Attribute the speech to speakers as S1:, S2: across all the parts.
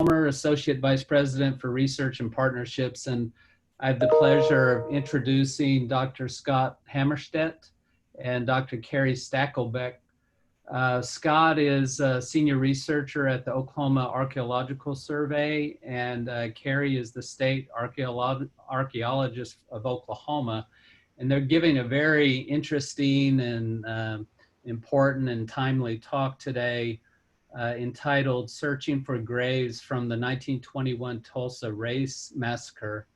S1: Associate Vice President for Research and Partnerships, and I have the pleasure of introducing Dr. Scott Hammerstedt and Dr. Kary Stackelbeck. Scott is a senior researcher at the Oklahoma Archeological Survey, and Kary is the state archaeologist of Oklahoma. And they're giving a very interesting and important and timely talk today entitled Searching for Graves from the 1921 Tulsa Race Massacre.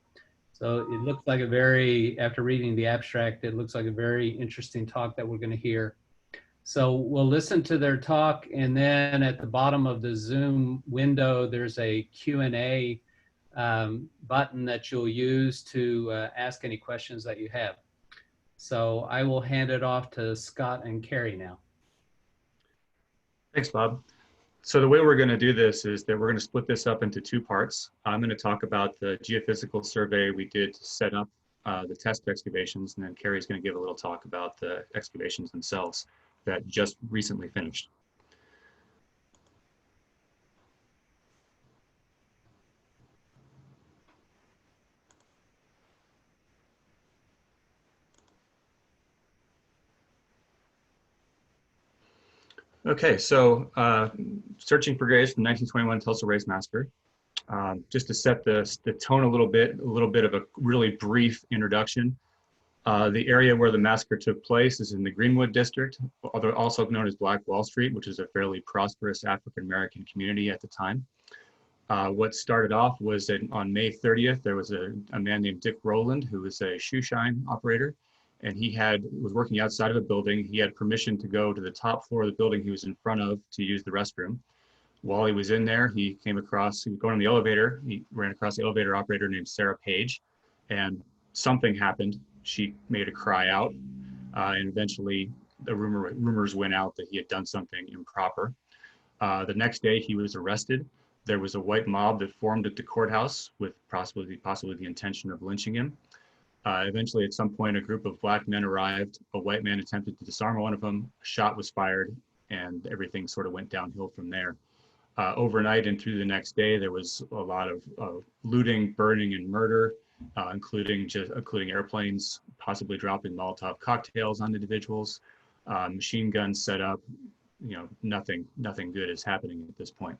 S1: So it looks like a very, after reading the abstract, it looks like a very interesting talk that we're going to hear. So we'll listen to their talk, and then at the bottom of the Zoom window, there's a Q&A button that you'll use to ask any questions that you have. So I will hand it off to Scott and Kary now.
S2: Thanks, Bob. So the way we're going to do this is that we're going to split this up into two parts. I'm going to talk about the geophysical survey we did to set up the test excavations, and then Kary's going to give a little talk about the excavations themselves that just recently finished. Okay, so searching for graves from the 1921 Tulsa Race Massacre. Just to set the tone a little bit of a really brief introduction. The area where the massacre took place is in the Greenwood District, also known as Black Wall Street, which is a fairly prosperous African-American community at the time. What started off was that on May 30th, there was a man named Dick Rowland, who was a shoe shine operator, and he was working outside of a building. He had permission to go to the top floor of the building he was in front of to use the restroom. While he was in there, he was going on the elevator. He ran across the elevator operator named Sarah Page, and something happened. She made a cry out, and eventually the rumors went out that he had done something improper. The next day he was arrested. There was a white mob that formed at the courthouse with possibly the intention of lynching him. Eventually, at some point, a group of black men arrived. A white man attempted to disarm one of them. A shot was fired, and everything sort of went downhill from there. Overnight and through the next day, there was a lot of looting, burning, and murder, including airplanes possibly dropping Molotov cocktails on individuals, machine guns set up. You know, nothing good is happening at this point.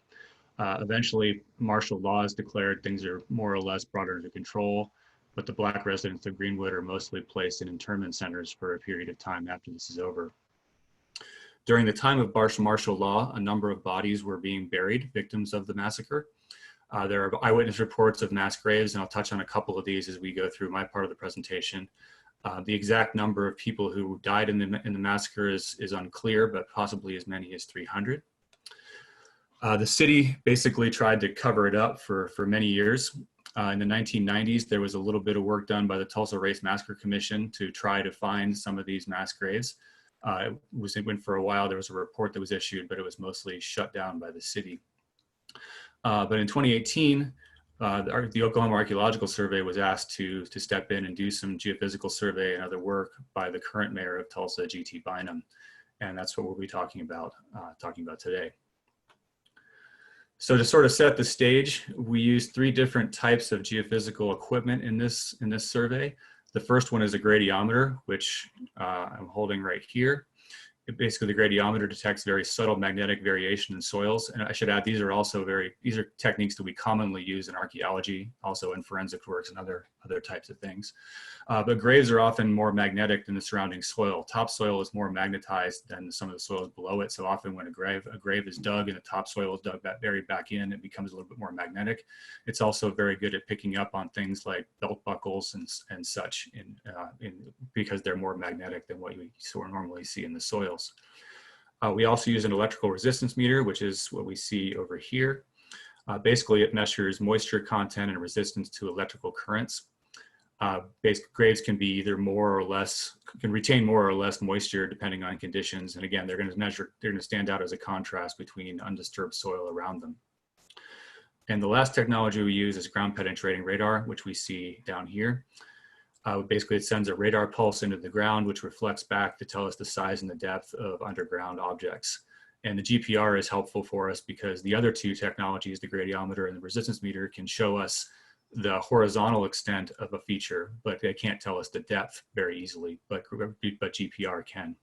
S2: Eventually, martial law is declared. Things are more or less brought under control. But the black residents of Greenwood are mostly placed in internment centers for a period of time after this is over. During the time of martial law, a number of bodies were being buried, victims of the massacre. There are eyewitness reports of mass graves, and I'll touch on a couple of these as we go through my part of the presentation. The exact number of people who died in the massacre is unclear, but possibly as many as 300. The city basically tried to cover it up for many years. In the 1990s, there was a little bit of work done by the Tulsa Race Massacre Commission to try to find some of these mass graves. It went for a while. There was a report that was issued, but it was mostly shut down by the city. But in 2018, the Oklahoma Archeological Survey was asked to step in and do some geophysical survey and other work by the current mayor of Tulsa, G.T. Bynum. And that's what we'll be talking about today. So to sort of set the stage, we use three different types of geophysical equipment in this survey. The first one is a gradiometer, which I'm holding right here. Basically, the gradiometer detects very subtle magnetic variation in soils. And I should add, these are techniques that we commonly use in archaeology, also in forensic works and other types of things. But graves are often more magnetic than the surrounding soil. Topsoil is more magnetized than some of the soils below it. So often when a grave is dug and the topsoil is dug buried back in, it becomes a little bit more magnetic. It's also very good at picking up on things like belt buckles and such because they're more magnetic than what you sort of normally see in the soils. We also use an electrical resistance meter, which is what we see over here. Basically, it measures moisture content and resistance to electrical currents. Graves can be either can retain more or less moisture depending on conditions. And again, they're going to stand out as a contrast between undisturbed soil around them. And the last technology we use is ground penetrating radar, which we see down here. Basically, it sends a radar pulse into the ground, which reflects back to tell us the size and the depth of underground objects. And the GPR is helpful for us because the other two technologies, the gradiometer and the resistance meter, can show us the horizontal extent of a feature, but they can't tell us the depth very easily, but GPR can.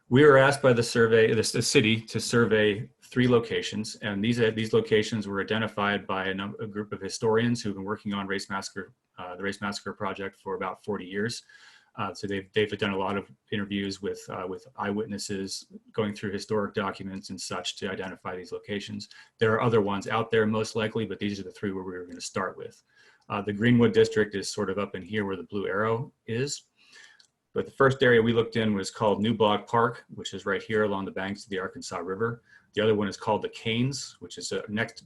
S2: We were asked by the city to survey 3 locations, and these locations were identified by a group of historians who've been working on the Race Massacre project for about 40 years. So they've done a lot of interviews with eyewitnesses, going through historic documents and such to identify these locations. There are other ones out there most likely, but these are the 3 where we were going to start with. The Greenwood District is sort of up in here where the blue arrow is. But the first area we looked in was called New Block Park, which is right here along the banks of the Arkansas River. The other one is called the Canes, which is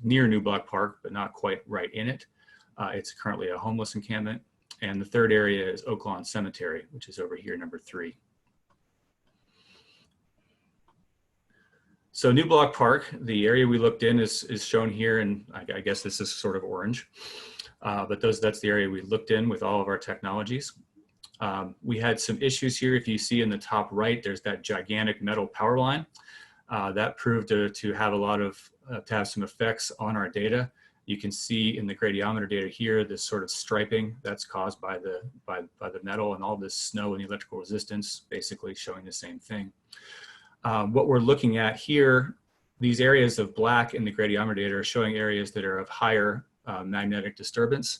S2: near New Block Park, but not quite right in it. It's currently a homeless encampment. And the third area is Oaklawn Cemetery, which is over here, number 3. So New Block Park, the area we looked in is shown here, and I guess this is sort of orange. But that's the area we looked in with all of our technologies. We had some issues here. If you see in the top right, there's that gigantic metal power line. That proved to have a lot of, to have some effects on our data. You can see in the gradiometer data here, this sort of striping that's caused by the metal, and all this snow and the electrical resistance basically showing the same thing. What we're looking at here, these areas of black in the gradiometer data are showing areas that are of higher magnetic disturbance.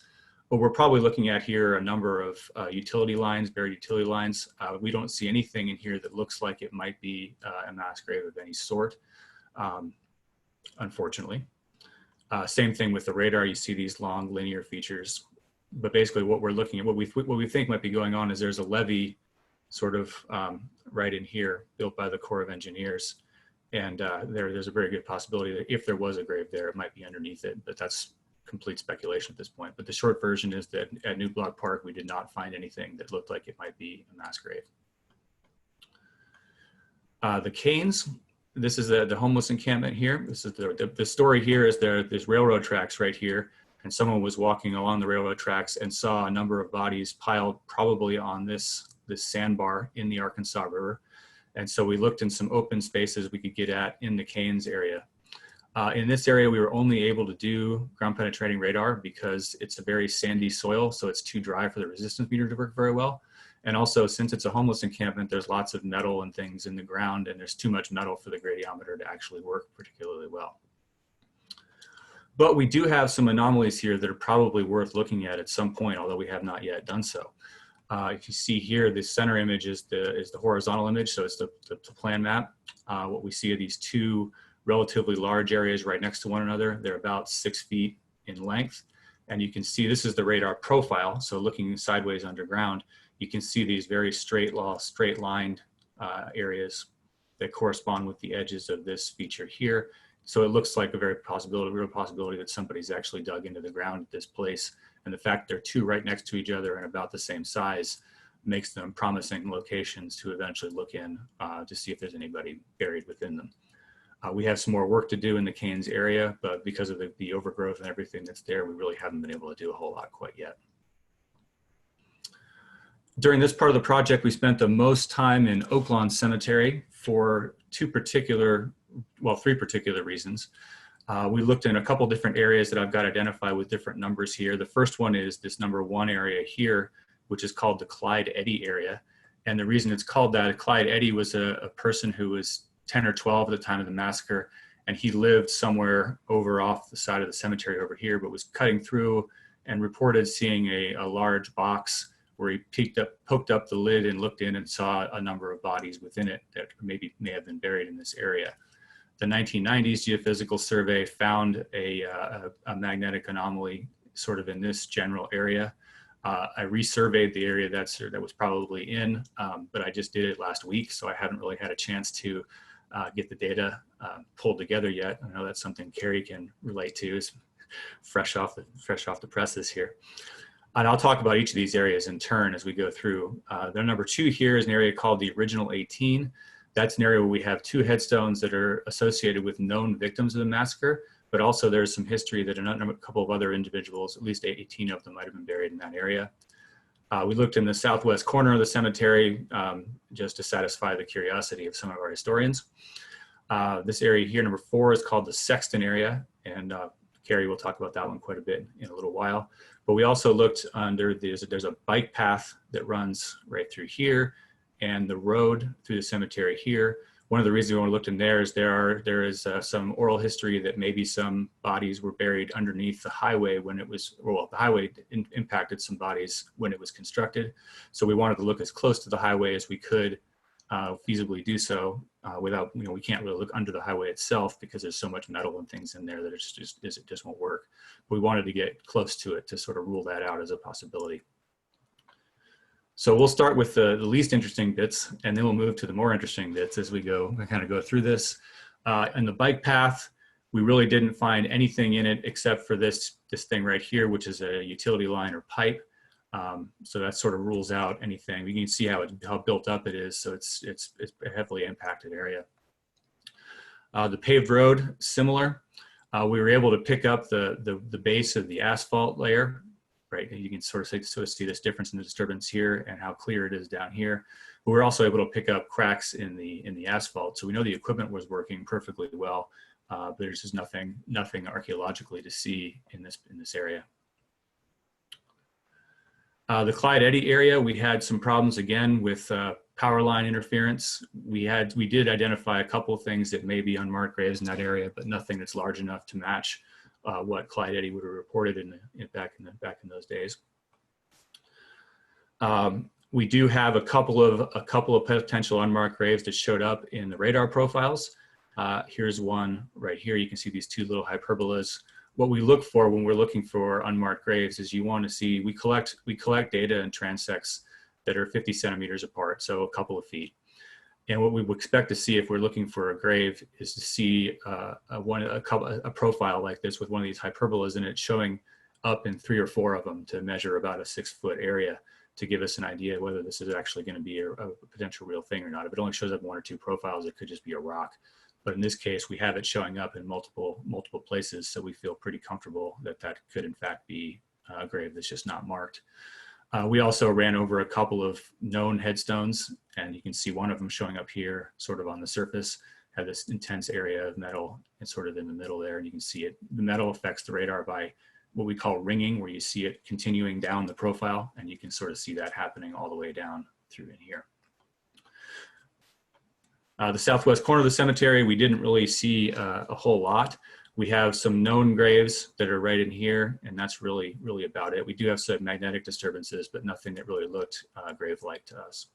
S2: What we're probably looking at here are a number of utility lines, buried utility lines. We don't see anything in here that looks like it might be a mass grave of any sort, unfortunately. Same thing with the radar. You see these long linear features, but basically what we're looking at, what we think might be going on is there's a levee sort of right in here built by the Corps of Engineers. And there's a very good possibility that if there was a grave there, it might be underneath it, but that's complete speculation at this point. But the short version is that at New Block Park, we did not find anything that looked like it might be a mass grave. The Canes, this is the homeless encampment here. This is the story here is there's railroad tracks right here, and someone was walking along the railroad tracks and saw a number of bodies piled probably on this sandbar in the Arkansas River. And so we looked in some open spaces we could get at in the Canes area. In this area, we were only able to do ground penetrating radar because it's a very sandy soil, so it's too dry for the resistance meter to work very well. And also, since it's a homeless encampment, there's lots of metal and things in the ground, and there's too much metal for the gradiometer to actually work particularly well. But we do have some anomalies here that are probably worth looking at some point, although we have not yet done so. If you see here, the center image is the horizontal image, so it's the plan map. What we see are these 2 relatively large areas right next to one another. They're about 6 feet in length. And you can see this is the radar profile. So looking sideways underground, you can see these very straight lined areas that correspond with the edges of this feature here. So it looks like a real possibility that somebody's actually dug into the ground at this place. And the fact they're 2 right next to each other and about the same size makes them promising locations to eventually look in to see if there's anybody buried within them. We have some more work to do in the Canes area, but because of the overgrowth and everything that's there, we really haven't been able to do a whole lot quite yet. During this part of the project, we spent the most time in Oaklawn Cemetery for 3 particular reasons. We looked in a couple different areas that I've got identified with different numbers here. The first one is this number 1 area here, which is called the Clyde Eddy area. And the reason it's called that, Clyde Eddy was a person who was 10 or 12 at the time of the massacre, and he lived somewhere over off the side of the cemetery over here, but was cutting through and reported seeing a large box where he poked up the lid and looked in and saw a number of bodies within it that may have been buried in this area. The 1990s geophysical survey found a magnetic anomaly sort of in this general area. I resurveyed the area that was probably in, but I just did it last week, so I haven't really had a chance to get the data pulled together yet. I know that's something Kary can relate to, is fresh off the presses here. And I'll talk about each of these areas in turn as we go through. The number 2 here is an area called the Original 18. That's an area where we have 2 headstones that are associated with known victims of the massacre, but also there's some history that a couple of other individuals, at least 18 of them, might have been buried in that area. We looked in the southwest corner of the cemetery just to satisfy the curiosity of some of our historians. This area here, number 4, is called the Sexton area, and Kary will talk about that one quite a bit in a little while. But we also looked under, there's a bike path that runs right through here, and the road through the cemetery here. One of the reasons we want to look in there is there is some oral history that maybe some bodies were buried underneath the highway when it was, well, the highway impacted some bodies when it was constructed. So we wanted to look as close to the highway as we could feasibly do so without, we can't really look under the highway itself because there's so much metal and things in there that it just won't work. We wanted to get close to it to sort of rule that out as a possibility. So we'll start with the least interesting bits, and then we'll move to the more interesting bits as we kind of go through this. In the bike path, we really didn't find anything in it except for this thing right here, which is a utility line or pipe. So that sort of rules out anything. You can see how built up it is. So it's a heavily impacted area. The paved road, similar. We were able to pick up the base of the asphalt layer. Right, you can sort of see this difference in the disturbance here and how clear it is down here. But we're also able to pick up cracks in the asphalt, so we know the equipment was working perfectly well. But there's just nothing archaeologically to see in this area. The Clyde Eddy area, we had some problems again with power line interference. We did identify a couple of things that may be unmarked graves in that area, but nothing that's large enough to match what Clyde Eddy would have reported back in those days. We do have a couple of potential unmarked graves that showed up in the radar profiles. Here's one right here. You can see these 2 little hyperbolas. What we look for when we're looking for unmarked graves is you want to see, we collect data and transects that are 50 centimeters apart, so a couple of feet. And what we would expect to see if we're looking for a grave is to see a profile like this with one of these hyperbolas, and it's showing up in 3 or 4 of them to measure about a 6-foot area to give us an idea whether this is actually going to be a potential real thing or not. If it only shows up in 1 or 2 profiles, it could just be a rock. But in this case, we have it showing up in multiple places, so we feel pretty comfortable that could in fact be a grave that's just not marked. We also ran over a couple of known headstones, and you can see one of them showing up here, sort of on the surface, had this intense area of metal and sort of in the middle there, and you can see it. The metal affects the radar by what we call ringing, where you see it continuing down the profile, and you can sort of see that happening all the way down through in here. The southwest corner of the cemetery, we didn't really see a whole lot. We have some known graves that are right in here, and that's really about it. We do have some magnetic disturbances, but nothing that really looked grave-like to us.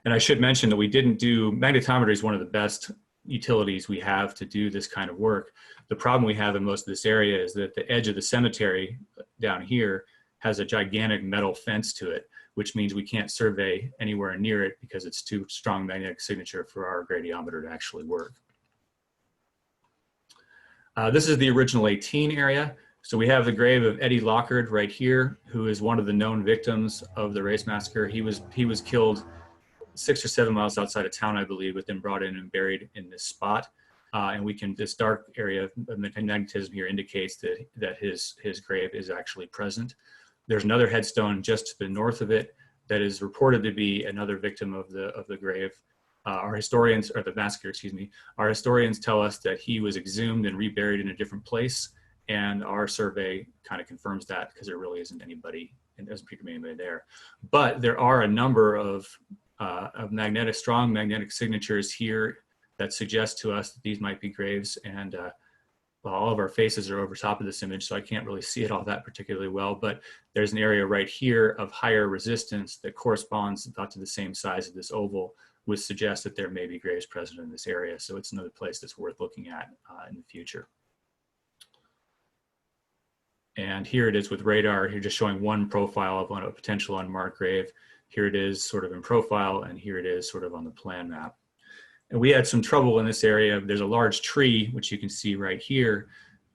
S2: And I should mention that we didn't do, magnetometry is one of the best utilities we have to do this kind of work. The problem we have in most of this area is that the edge of the cemetery down here has a gigantic metal fence to it, which means we can't survey anywhere near it because it's too strong magnetic signature for our gradiometer to actually work. This is the original 18 area. So we have the grave of Eddie Lockard right here, who is one of the known victims of the race massacre. He was killed 6 or 7 miles outside of town, I believe, but then brought in and buried in this spot. And this dark area of magnetism here indicates that his grave is actually present. There's another headstone just to the north of it that is reported to be another victim of the grave. Our historians, or the massacre, excuse me, our historians tell us that he was exhumed and reburied in a different place, and our survey kind of confirms that because there really isn't anybody, and doesn't appear to be anybody there. But there are a number of strong magnetic signatures here that suggest to us that these might be graves, and well, all of our faces are over top of this image, so I can't really see it all that particularly well, but there's an area right here of higher resistance that corresponds about to the same size of this oval, which suggests that there may be graves present in this area. So it's another place that's worth looking at in the future. And here it is with radar. Here just showing one profile of a potential unmarked grave. Here it is sort of in profile, and here it is sort of on the plan map. And we had some trouble in this area. There's a large tree, which you can see right here.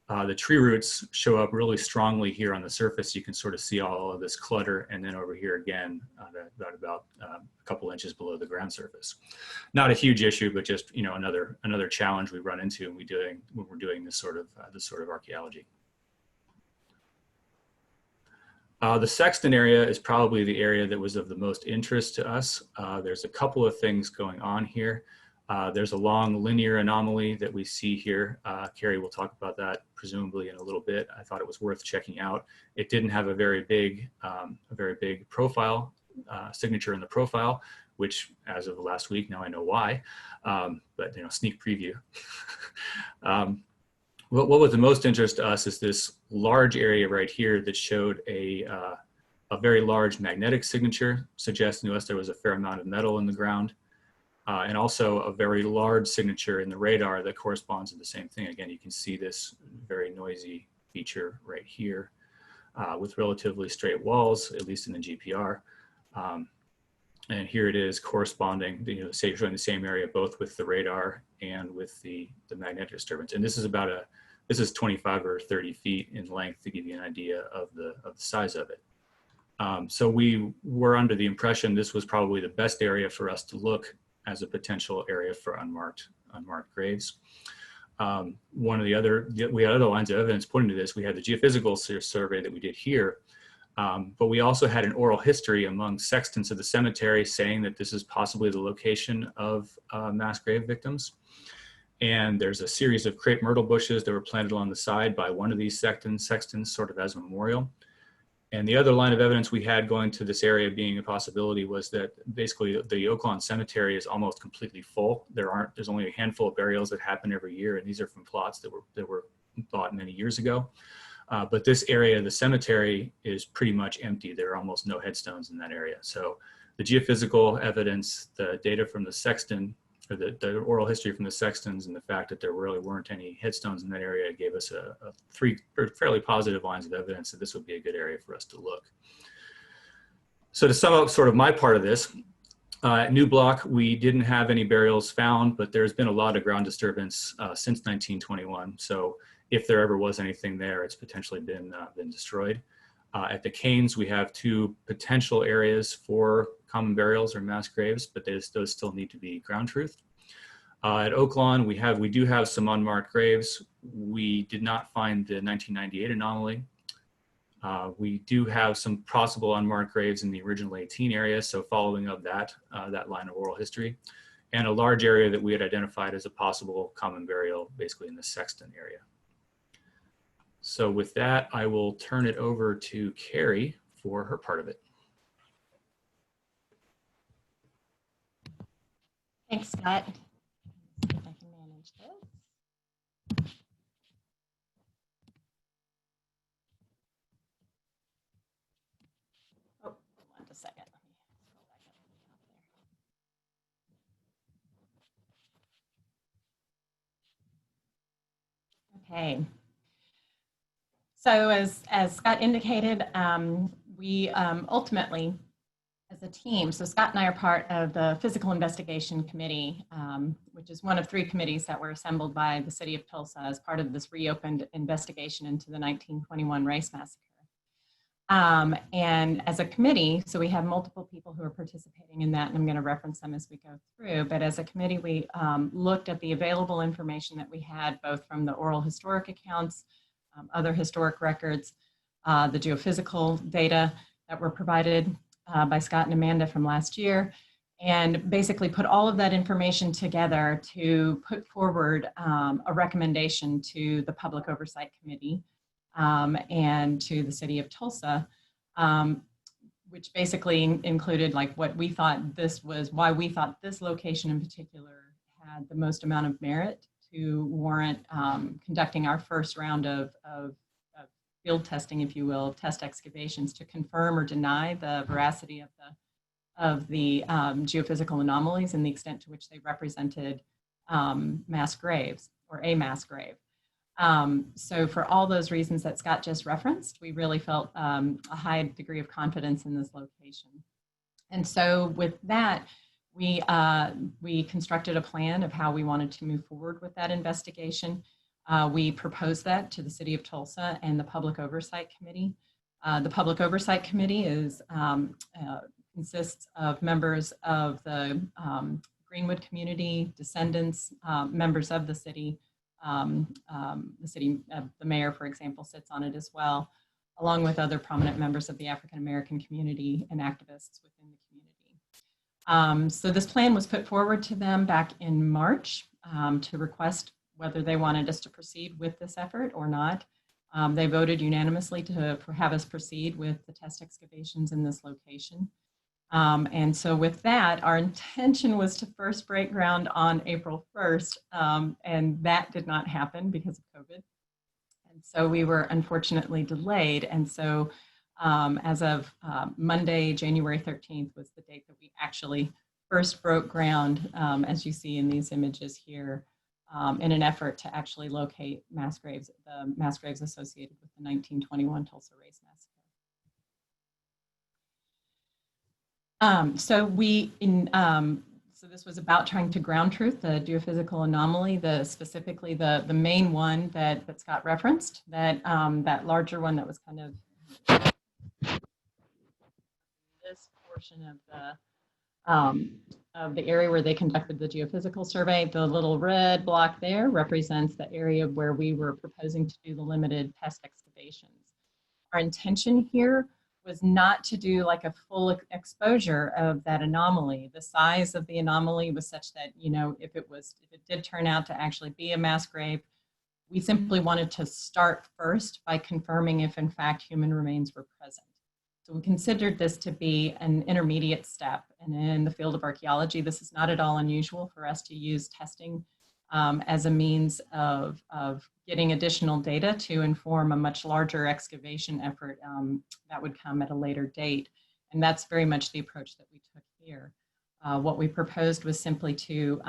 S2: The tree roots show up really strongly here on the surface. You can sort of see all of this clutter, and then over here again, about a couple inches below the ground surface. Not a huge issue, but just another challenge we run into when we're doing this sort of archaeology. The Sexton area is probably the area that was of the most interest to us. There's a couple of things going on here. There's a long linear anomaly that we see here. Kary will talk about that presumably in a little bit. I thought it was worth checking out. It didn't have a very big profile, signature in the profile, which as of last week, now I know why, but sneak preview. What was the most interest to us is this large area right here that showed a very large magnetic signature, suggesting to us there was a fair amount of metal in the ground, and also a very large signature in the radar that corresponds to the same thing. Again, you can see this very noisy feature right here with relatively straight walls, at least in the GPR. And here it is corresponding, showing the same area, both with the radar and with the magnetic disturbance. And this is 25 or 30 feet in length to give you an idea of the size of it. So we were under the impression this was probably the best area for us to look as a potential area for unmarked graves. We had other lines of evidence pointing to this. We had the geophysical survey that we did here, but we also had an oral history among sextons of the cemetery saying that this is possibly the location of mass grave victims. And there's a series of crepe myrtle bushes that were planted along the side by one of these sextons sort of as a memorial. And the other line of evidence we had going to this area being a possibility was that basically the Oaklawn Cemetery is almost completely full. There's only a handful of burials that happen every year, and these are from plots that were bought many years ago. But this area of the cemetery is pretty much empty. There are almost no headstones in that area. So the geophysical evidence, the data from the sexton, or the oral history from the sextons, and the fact that there really weren't any headstones in that area gave us three fairly positive lines of evidence that this would be a good area for us to look. So to sum up sort of my part of this, at New Block, we didn't have any burials found, but there's been a lot of ground disturbance since 1921. So if there ever was anything there, it's potentially been destroyed. At the Canes, we have two potential areas for common burials or mass graves, but those still need to be ground truthed. At Oaklawn, we do have some unmarked graves. We did not find the 1998 anomaly. We do have some possible unmarked graves in the original 18 area, so following up that line of oral history, and a large area that we had identified as a possible common burial, basically in the Sexton area. So with that, I will turn it over to Kary for her part of it.
S3: Thanks, Scott. Let's see if I can manage this. Oh, hold on a second. Let me scroll back up to the top there. Okay. So as Scott indicated, we ultimately, as a team, so Scott and I are part of the Physical Investigation Committee, which is one of three committees that were assembled by the City of Tulsa as part of this reopened investigation into the 1921 Race Massacre. And as a committee, so we have multiple people who are participating in that, and I'm going to reference them as we go through, but as a committee, we looked at the available information that we had, both from the oral historic accounts, other historic records, the geophysical data that were provided by Scott and Amanda from last year, and basically put all of that information together to put forward a recommendation to the Public Oversight Committee and to the City of Tulsa, which basically included like what we thought this was, why we thought this location in particular had the most amount of merit to warrant conducting our first round of field testing, if you will, test excavations to confirm or deny the veracity of the geophysical anomalies and the extent to which they represented mass graves or a mass grave. So for all those reasons that Scott just referenced, we really felt a high degree of confidence in this location. And so with that, we constructed a plan of how we wanted to move forward with that investigation. We proposed that to the City of Tulsa and the Public Oversight Committee. The Public Oversight Committee consists of members of the Greenwood community, descendants, members of the city. The mayor, for example, sits on it as well. along with other prominent members of the African American community and activists within the community. So this plan was put forward to them back in March to request whether they wanted us to proceed with this effort or not. They voted unanimously to have us proceed with the test excavations in this location. And so with that, our intention was to first break ground on April 1st, and that did not happen because of COVID. And so we were unfortunately delayed. And so as of Monday, January 13th was the date that we actually first broke ground, as you see in these images here, in an effort to actually locate mass graves, the mass graves associated with the 1921 Tulsa Race Massacre. So this was about trying to ground truth the geophysical anomaly, specifically the main one that Scott referenced, that larger one that was kind of this portion of the area where they conducted the geophysical survey. The little red block there represents the area where we were proposing to do the limited test excavations. Our intention here was not to do like a full exposure of that anomaly. The size of the anomaly was such that, you know, if it did turn out to actually be a mass grave, we simply wanted to start first by confirming if in fact human remains were present. So we considered this to be an intermediate step. And in the field of archaeology, this is not at all unusual for us to use testing as a means of getting additional data to inform a much larger excavation effort that would come at a later date. And that's very much the approach that we took here. What we proposed was simply to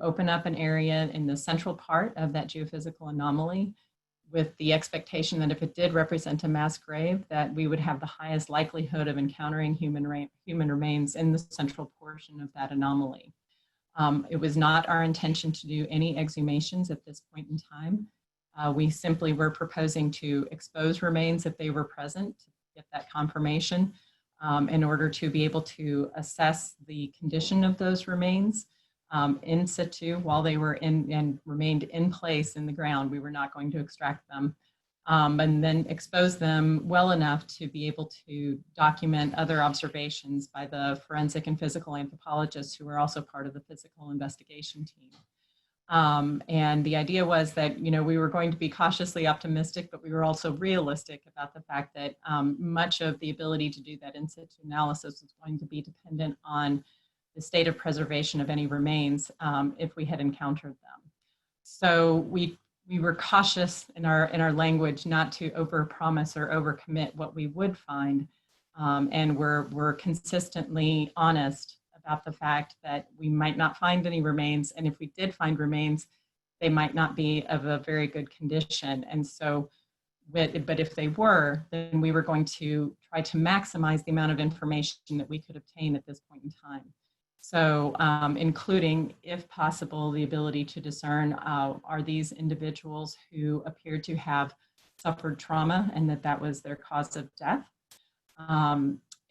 S3: open up an area in the central part of that geophysical anomaly with the expectation that if it did represent a mass grave, that we would have the highest likelihood of encountering human remains in the central portion of that anomaly. It was not our intention to do any exhumations at this point in time. We simply were proposing to expose remains if they were present, to get that confirmation in order to be able to assess the condition of those remains in situ while they were and remained in place in the ground. We were not going to extract them. And then expose them well enough to be able to document other observations by the forensic and physical anthropologists who were also part of the physical investigation team. And the idea was that, you know, we were going to be cautiously optimistic, but we were also realistic about the fact that much of the ability to do that in situ analysis was going to be dependent on the state of preservation of any remains if we had encountered them. So we were cautious in our language not to overpromise or overcommit what we would find, and we're consistently honest about the fact that we might not find any remains, and if we did find remains, they might not be of a very good condition. And so, but if they were, then we were going to try to maximize the amount of information that we could obtain at this point in time. So including, if possible, the ability to discern are these individuals who appeared to have suffered trauma and that was their cause of death,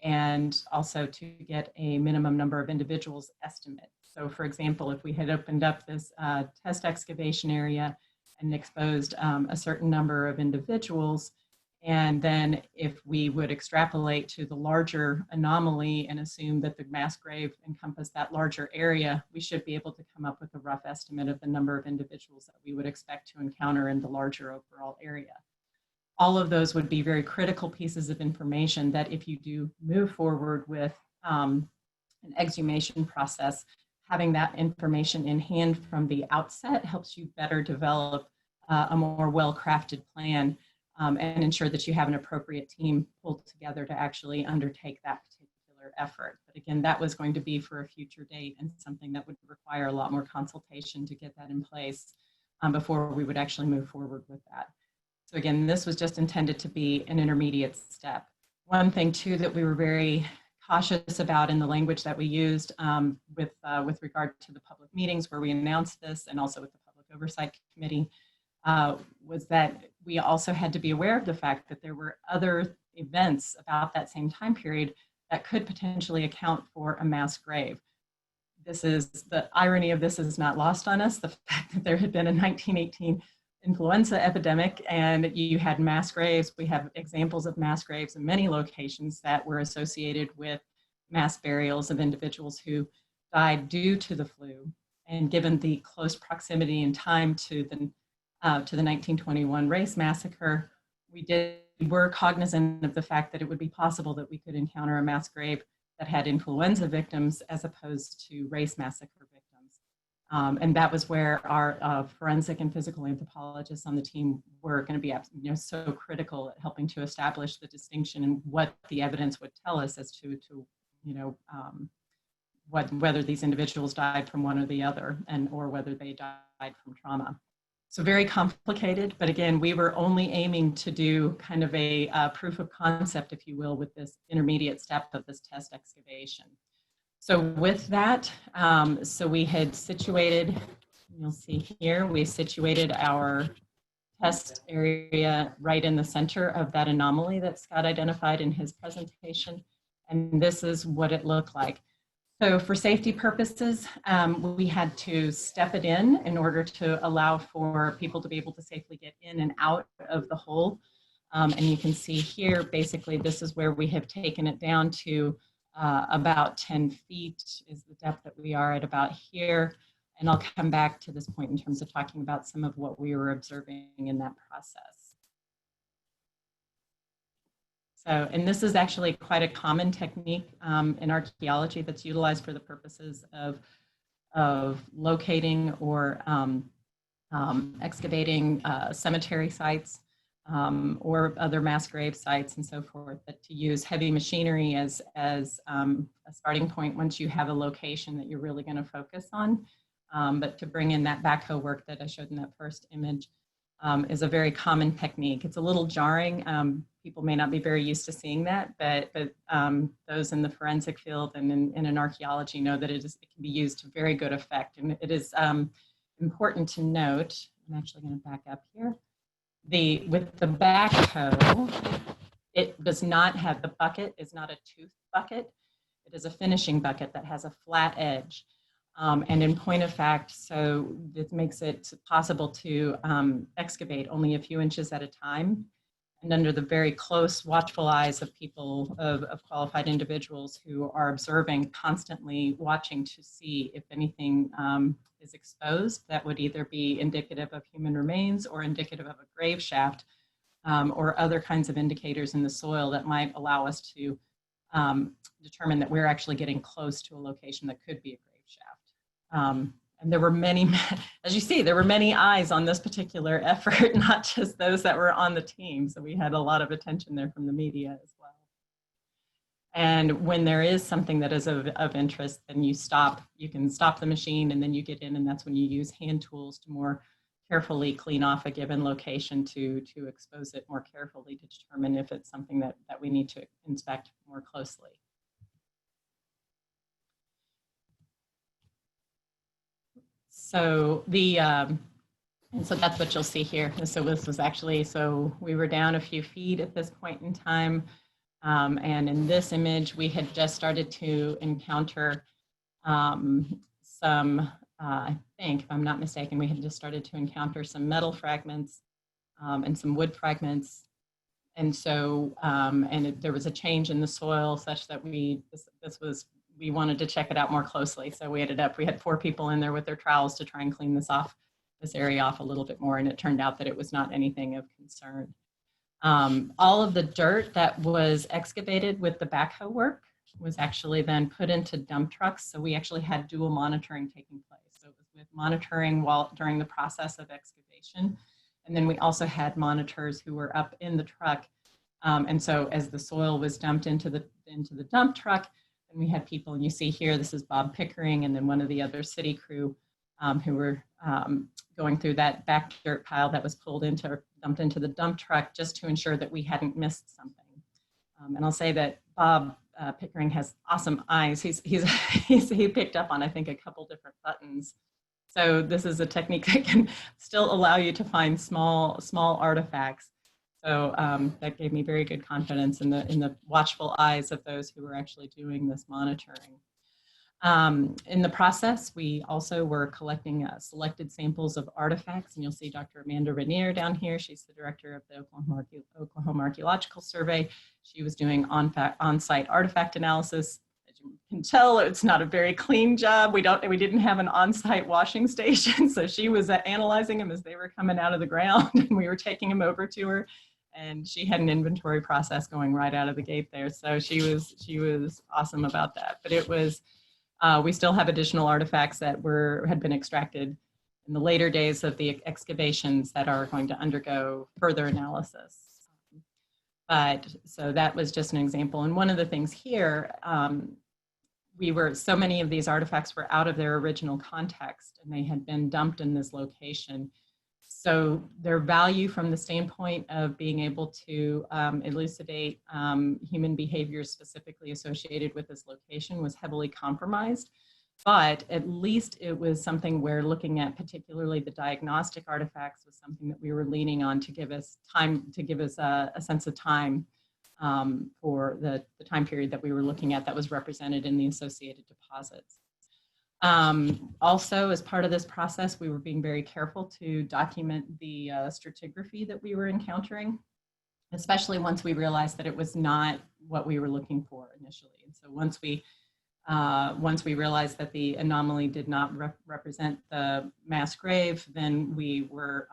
S3: and also to get a minimum number of individuals estimate. So for example, if we had opened up this test excavation area and exposed a certain number of individuals, and then if we would extrapolate to the larger anomaly and assume that the mass grave encompassed that larger area, we should be able to come up with a rough estimate of the number of individuals that we would expect to encounter in the larger overall area. All of those would be very critical pieces of information that if you do move forward with an exhumation process, having that information in hand from the outset helps you better develop a more well-crafted plan and ensure that you have an appropriate team pulled together to actually undertake that particular effort. But again, that was going to be for a future date and something that would require a lot more consultation to get that in place before we would actually move forward with that. So again, this was just intended to be an intermediate step. One thing too that we were very cautious about in the language that we used with regard to the public meetings where we announced this, and also with the Public Oversight Committee, was that we also had to be aware of the fact that there were other events about that same time period that could potentially account for a mass grave. The irony of this is not lost on us. The fact that there had been a 1918 influenza epidemic, and you had mass graves. We have examples of mass graves in many locations that were associated with mass burials of individuals who died due to the flu. And given the close proximity in time to the 1921 race massacre, we were cognizant of the fact that it would be possible that we could encounter a mass grave that had influenza victims as opposed to race massacre victims. And that was where our forensic and physical anthropologists on the team were going to be so critical at helping to establish the distinction and what the evidence would tell us as to whether these individuals died from one or the other, or whether they died from trauma. So very complicated, but again, we were only aiming to do kind of a proof of concept, if you will, with this intermediate step of this test excavation. So with that, so we had situated, you'll see here, we situated our test area right in the center of that anomaly that Scott identified in his presentation. And this is what it looked like. So for safety purposes, we had to step it in order to allow for people to be able to safely get in and out of the hole. And you can see here, basically, this is where we have taken it down to about 10 feet is the depth that we are at about here. And I'll come back to this point in terms of talking about some of what we were observing in that process. So, and this is actually quite a common technique in archaeology that's utilized for the purposes of locating or excavating cemetery sites or other mass grave sites and so forth, but to use heavy machinery as a starting point once you have a location that you're really going to focus on. But to bring in that backhoe work that I showed in that first image is a very common technique. It's a little jarring. People may not be very used to seeing that, but those in the forensic field and in archaeology know that it can be used to very good effect. And it is important to note, I'm actually going to back up here, with the backhoe, it does not have, the bucket is not a toothed bucket. It is a finishing bucket that has a flat edge. And in point of fact, so this makes it possible to excavate only a few inches at a time, and under the very close watchful eyes of people, of qualified individuals who are observing, constantly watching to see if anything is exposed that would either be indicative of human remains or indicative of a grave shaft or other kinds of indicators in the soil that might allow us to determine that we're actually getting close to a location that could be a grave shaft. And there were many, as you see, there were many eyes on this particular effort, not just those that were on the team. So we had a lot of attention there from the media as well. And when there is something that is of interest, then you can stop the machine and then you get in, and that's when you use hand tools to more carefully clean off a given location to expose it more carefully to determine if it's something that we need to inspect more closely. So and so that's what you'll see here. So this was actually, so we were down a few feet at this point in time. And in this image, we had just started to encounter some, I think, if I'm not mistaken, we had just started to encounter some metal fragments and some wood fragments. And so, there was a change in the soil such that we wanted to check it out more closely. So we had 4 people in there with their trowels to try and clean this area off a little bit more. And it turned out that it was not anything of concern. All of the dirt that was excavated with the backhoe work was actually then put into dump trucks. So we actually had dual monitoring taking place. So it was with monitoring during the process of excavation. And then we also had monitors who were up in the truck. And so as the soil was dumped into the dump truck, and we had people, and you see here, this is Bob Pickering and then one of the other city crew who were going through that back dirt pile that was dumped into the dump truck just to ensure that we hadn't missed something. And I'll say that Bob Pickering has awesome eyes. He picked up on, I think, a couple different buttons. So this is a technique that can still allow you to find small artifacts. So that gave me very good confidence in the watchful eyes of those who were actually doing this monitoring. In the process, we also were collecting selected samples of artifacts, and you'll see Dr. Amanda Rainier down here. She's the director of the Oklahoma Archeological Survey. She was doing on-site artifact analysis. As you can tell, it's not a very clean job. We didn't have an on-site washing station, so she was analyzing them as they were coming out of the ground, and we were taking them over to her. And she had an inventory process going right out of the gate there, so she was awesome about that. But it was. We still have additional artifacts that had been extracted in the later days of the excavations that are going to undergo further analysis. But so that was just an example. And one of the things here, so many of these artifacts were out of their original context, and they had been dumped in this location. So their value from the standpoint of being able to elucidate human behavior specifically associated with this location was heavily compromised. But at least it was something where looking at particularly the diagnostic artifacts was something that we were leaning on to give us time, to give us a sense of time for the time period that we were looking at that was represented in the associated deposits. Also, as part of this process, we were being very careful to document the stratigraphy that we were encountering, especially once we realized that it was not what we were looking for initially. And so once we realized that the anomaly did not represent the mass grave, then we were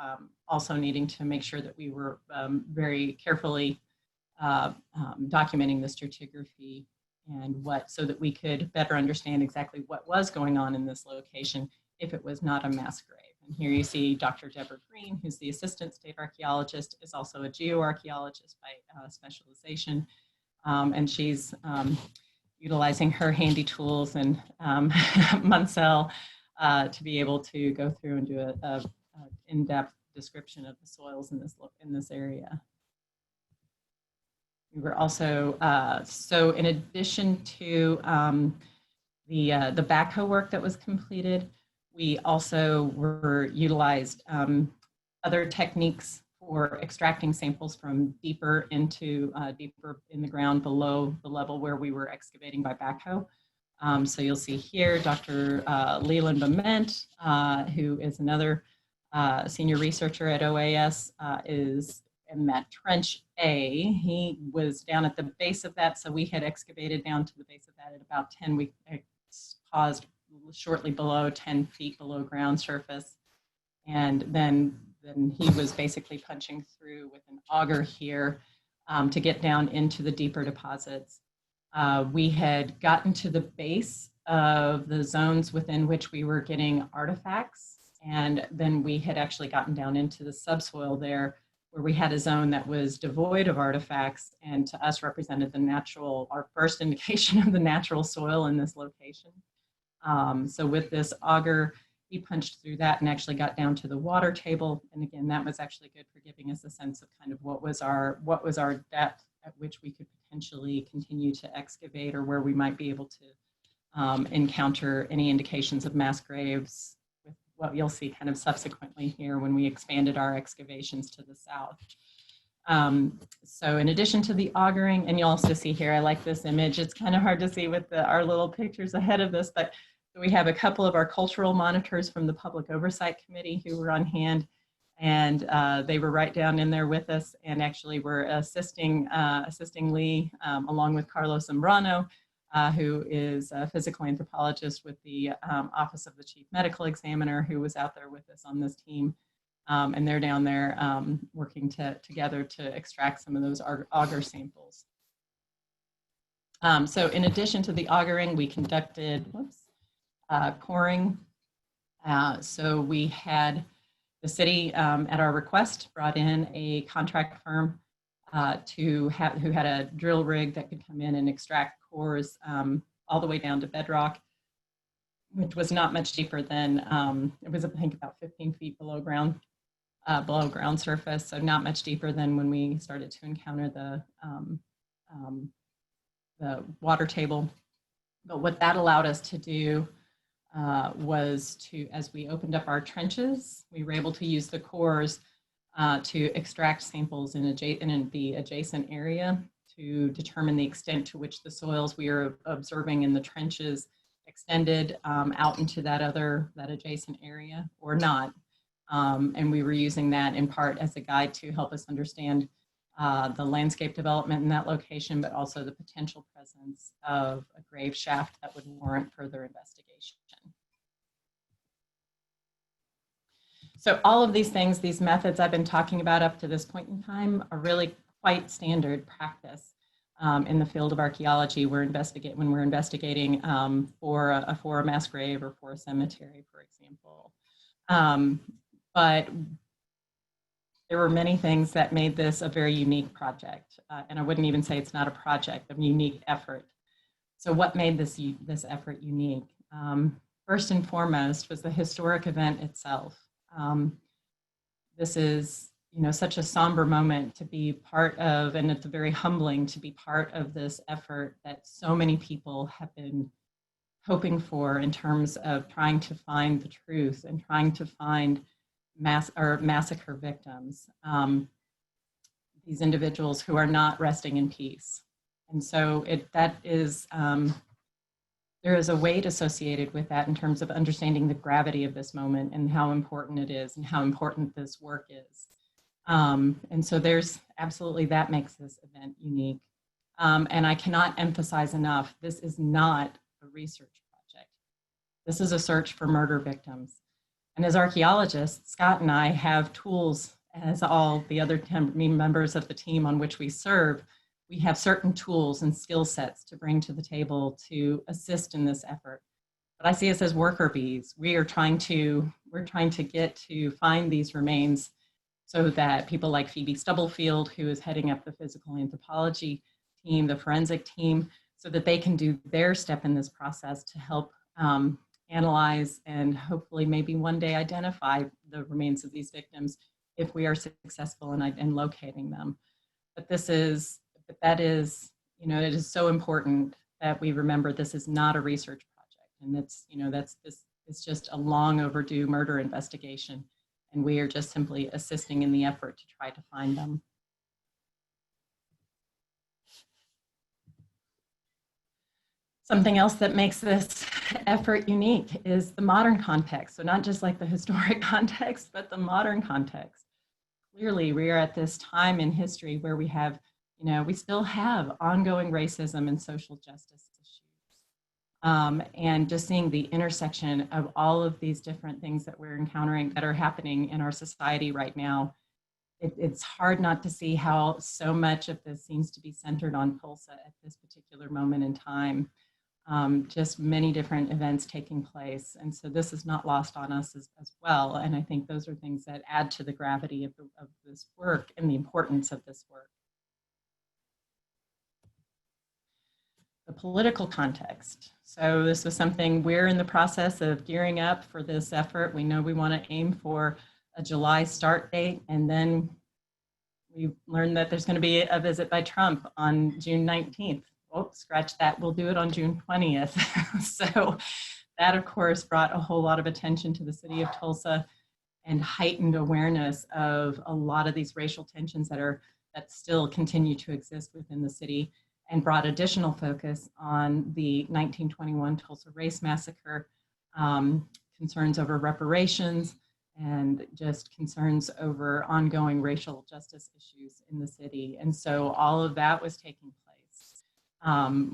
S3: also needing to make sure that we were very carefully documenting the stratigraphy and so that we could better understand exactly what was going on in this location if it was not a mass grave. And here you see Dr. Deborah Green, who's the assistant state archaeologist, is also a geoarchaeologist by specialization, and she's utilizing her handy tools and Munsell to be able to go through and do a in-depth description of the soils in this area. We were also, so in addition to the backhoe work that was completed, we also utilized other techniques for extracting samples from deeper in the ground below the level where we were excavating by backhoe. So you'll see here Dr. Leland Bement, who is another senior researcher at OAS, is in that trench A. He was down at the base of that, so we had excavated down to the base of that at about 10. We paused shortly below 10 feet below ground surface, and then he was basically punching through with an auger here to get down into the deeper deposits. We had gotten to the base of the zones within which we were getting artifacts, and then we had actually gotten down into the subsoil there, where we had a zone that was devoid of artifacts and to us represented our first indication of the natural soil in this location. So with this auger, he punched through that and actually got down to the water table. And again, that was actually good for giving us a sense of kind of what was our depth at which we could potentially continue to excavate, or where we might be able to encounter any indications of mass graves, with what you'll see kind of subsequently here when we expanded our excavations to the south. So in addition to the augering, and you'll also see here, I like this image. It's kind of hard to see with our little pictures ahead of this, but we have a couple of our cultural monitors from the Public Oversight Committee who were on hand, and they were right down in there with us, and actually were assisting Lee, along with Carlos Zambrano, who is a physical anthropologist with the Office of the Chief Medical Examiner, who was out there with us on this team. And they're down there working together to extract some of those auger samples. So in addition to the augering, we conducted coring. So we had the city, at our request, brought in a contract firm who had a drill rig that could come in and extract cores all the way down to bedrock, which was not much deeper than, it was I think about 15 feet below ground surface, so not much deeper than when we started to encounter the water table. But what that allowed us to do was to, as we opened up our trenches, we were able to use the cores to extract samples in the adjacent area to determine the extent to which the soils we are observing in the trenches extended out into that adjacent area or not. And we were using that in part as a guide to help us understand the landscape development in that location, but also the potential presence of a grave shaft that would warrant further investigation. So all of these things, these methods I've been talking about up to this point in time are really quite standard practice in the field of archaeology. When we're investigating for a mass grave or for a cemetery, for example. But there were many things that made this a very unique project. And I wouldn't even say it's not a project, a unique effort. So what made this effort unique? First and foremost was the historic event itself. This is, such a somber moment to be part of, and it's very humbling to be part of this effort that so many people have been hoping for in terms of trying to find the truth and trying to find massacre victims, these individuals who are not resting in peace. And so there is a weight associated with that in terms of understanding the gravity of this moment and how important it is and how important this work is. And so there's absolutely, that makes this event unique. And I cannot emphasize enough, this is not a research project. This is a search for murder victims. And as archaeologists, Scott and I have tools, as all the other members of the team on which we serve. We have certain tools and skill sets to bring to the table to assist in this effort. But I see us as worker bees. We're trying to get to find these remains so that people like Phoebe Stubblefield, who is heading up the physical anthropology team, the forensic team, so that they can do their step in this process to help analyze and hopefully maybe one day identify the remains of these victims if we are successful in locating them. But it is so important that we remember this is not a research project, and it's just a long overdue murder investigation, and we are just simply assisting in the effort to try to find them. Something else that makes this effort unique is the modern context. So not just like the historic context, but the modern context. Clearly, we are at this time in history where we have, we still have ongoing racism and social justice issues. And just seeing the intersection of all of these different things that we're encountering that are happening in our society right now, it's hard not to see how so much of this seems to be centered on Tulsa at this particular moment in time. Just many different events taking place. And so this is not lost on us as well. And I think those are things that add to the gravity of this work and the importance of this work. The political context. So this was something we're in the process of gearing up for this effort. We know we want to aim for a July start date, and then we learned that there's going to be a visit by Trump on June 19th. Oh, scratch that, we'll do it on June 20th. So that, of course, brought a whole lot of attention to the city of Tulsa and heightened awareness of a lot of these racial tensions that still continue to exist within the city, and brought additional focus on the 1921 Tulsa Race Massacre, concerns over reparations, and just concerns over ongoing racial justice issues in the city. And so all of that was taking place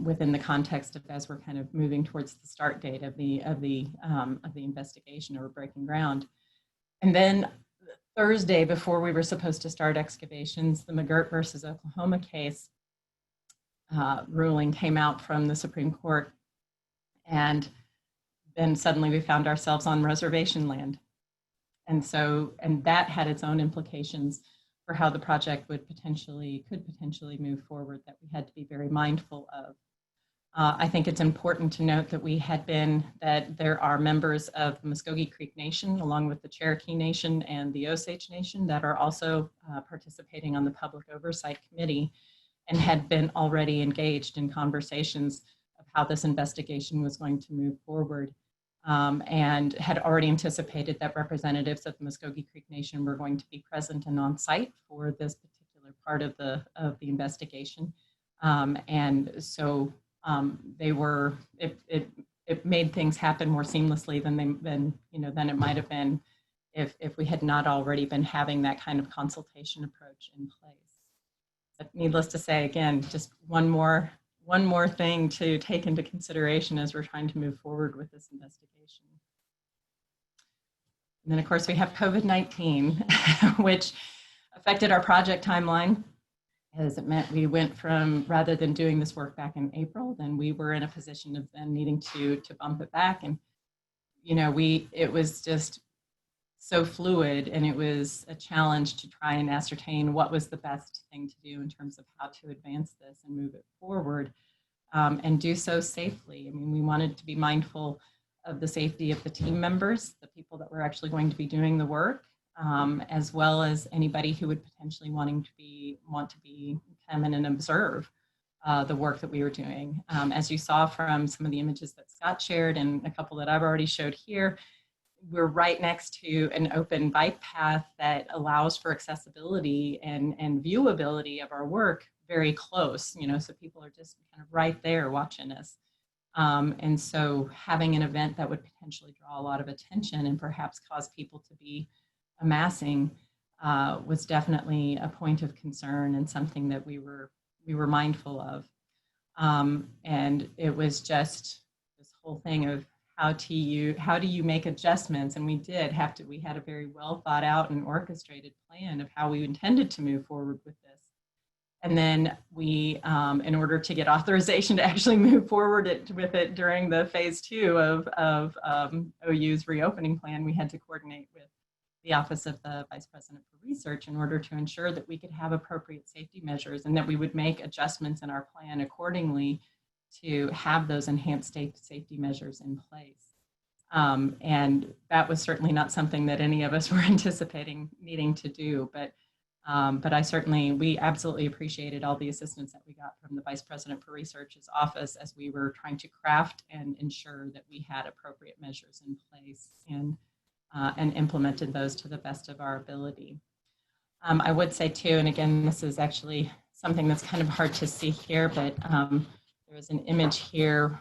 S3: within the context of, as we're kind of moving towards the start date of the investigation, or breaking ground. And then Thursday, before we were supposed to start excavations, the McGirt versus Oklahoma case ruling came out from the Supreme Court, and then suddenly we found ourselves on reservation land. And that had its own implications for how the project could potentially move forward, that we had to be very mindful of. I think it's important to note that there are members of the Muskogee Creek Nation, along with the Cherokee Nation and the Osage Nation, that are also participating on the Public Oversight Committee, and had been already engaged in conversations of how this investigation was going to move forward. And had already anticipated that representatives of the Muskogee Creek Nation were going to be present and on site for this particular part of the investigation. And so they were, it it made things happen more seamlessly than it might have been if we had not already been having that kind of consultation approach in place. But needless to say, again, just one more thing to take into consideration as we're trying to move forward with this investigation. And then, of course, we have COVID-19, which affected our project timeline, as it meant we went from, rather than doing this work back in April, then we were in a position of then needing to bump it back. And, it was just so fluid, and it was a challenge to try and ascertain what was the best thing to do in terms of how to advance this and move it forward, and do so safely. I mean, we wanted to be mindful of the safety of the team members, the people that were actually going to be doing the work, as well as anybody who would potentially want to come in and observe the work that we were doing. As you saw from some of the images that Scott shared and a couple that I've already showed here, we're right next to an open bike path that allows for accessibility and viewability of our work very close, so people are just kind of right there watching us. And so having an event that would potentially draw a lot of attention and perhaps cause people to be amassing was definitely a point of concern and something that we were mindful of. And it was just this whole thing of how do you make adjustments? And we had a very well thought out and orchestrated plan of how we intended to move forward with this. And then we, in order to get authorization to actually move forward with it during the phase 2 of OU's reopening plan, we had to coordinate with the Office of the Vice President for Research in order to ensure that we could have appropriate safety measures and that we would make adjustments in our plan accordingly to have those enhanced safety measures in place. And that was certainly not something that any of us were anticipating needing to do, but we absolutely appreciated all the assistance that we got from the Vice President for Research's office as we were trying to craft and ensure that we had appropriate measures in place and implemented those to the best of our ability. I would say too, and again, this is actually something that's kind of hard to see here, but there is an image here.